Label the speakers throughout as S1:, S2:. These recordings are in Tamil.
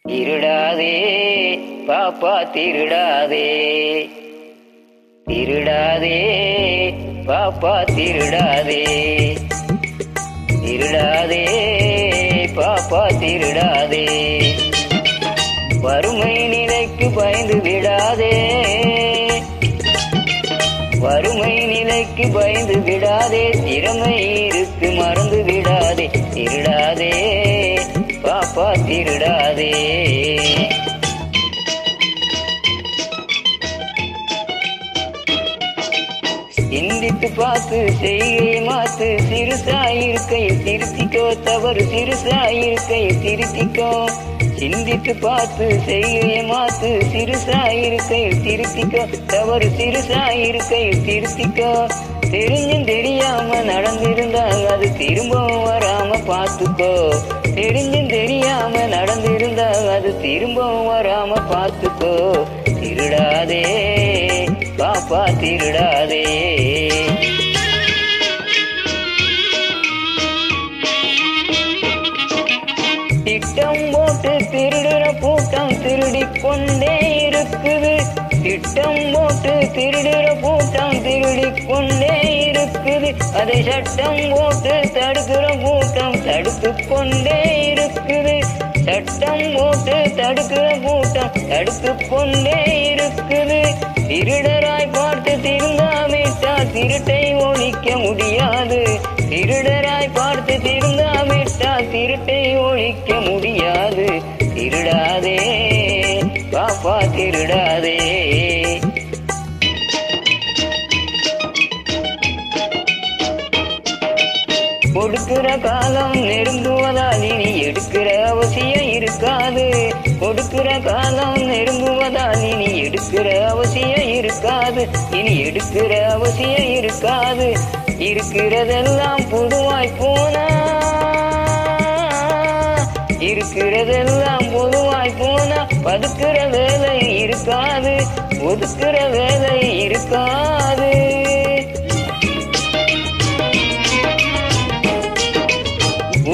S1: திருடாதே பாப்பா திருடாதே, திருடாதே பாப்பா திருடாதே, திருடாதே பாப்பா திருடாதே. வறுமை நிலைக்கு பயந்து விடாதே, வறுமை நிலைக்கு பயந்து விடாதே, திறமை இருக்கு மறந்து விடாதே, திருடாதே பாப்பா திருடாதே. சிந்தித்து பார்த்து செய்கையை மாத்து, சிறுசாயிருக்கையை திருத்திக்கோ, தவறு சிறுசாயிருக்கையை திருத்திக்கோ. சிந்தித்து பார்த்து செய்கையை மாத்து, சிறுசாயிருக்கையை திருத்திக்கோ, தவறு சிறுசாயிருக்கையை திருத்திக்கோ. தெரிஞ்சும் தெரியாம நடந்திருந்தால் அது திரும்பவும் வராம பார்த்துக்கோ, தெரிஞ்சும் தெரியாம நடந்திருந்தால் அது திரும்பவும் வராம பார்த்துக்கோ. திருடாதே பாப்பா திருடாதே. திட்டம் போட்டு திருடுற கூட்டம் திருடிக் கொண்டே இருக்குது, திட்டம் போட்டு திருடுற கூட்டம் திருடிக் கொண்டே இருக்குது. அதை சட்டம் போட்டு தடுக்கிற கூட்டம் தடுத்து கொண்டே இருக்குது, சட்டம் போட்டு தடுக்கிற கூட்டம் தடுத்து கொண்டே இருக்குது. திருடராய் பார்த்து திருந்தாவிட்டால் திருட்டை ஒழிக்க முடியாது, திருடராய் பார்த்து திருந்தாவிட்டால் திருட்டை ஒழிக்க முடியாது. திருடாதே பாப்பா திருடாதே. கொடுக்கிற காலம் நெருங்குவதால் இனி எடுக்கிற அவசியம் இருக்காது, கொடுக்கிற காலம் நெருங்குவதால் இனி எடுக்கிற அவசியம் இருக்காது, இனி எடுக்கிற அவசியம் இருக்காது. இருக்கிறதெல்லாம் பொதுவாய் போனா, இருக்கிறதெல்லாம் பொதுவாய் போனா பதுக்கிற வேலை இருக்காது, ஒதுக்கிற வேலை இருக்காது.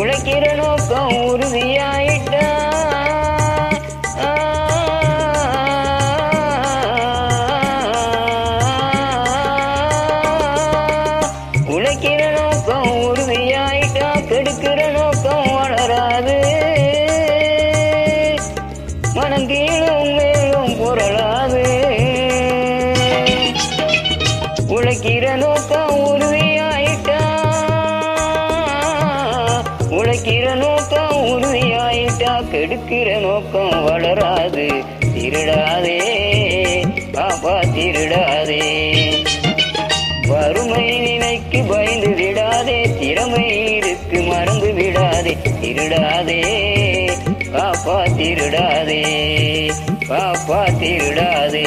S1: உழைக்கிற நோக்கம் உறுதியாயிட்டா, உழைக்கிற நோக்கம் உறுதியாயிட்டா கெடுக்கிற நோக்கம் வளராது, மனம் கீழும் மேலும் புரளாது. உழைக்கிற நோக்கம் உறுதியாயிட்டா, உழைக்கிற நோக்கம் உறுதியாயிட்டா கெடுக்கிற நோக்கம் வளராது. திருடாதே பாப்பா திருடாதே. வறுமை நிலைக்கு பயந்து விடாதே, திறமை இருக்கு மறந்து விடாதே, திருடாதே பாப்பா திருடாதே, பாப்பா திருடாதே.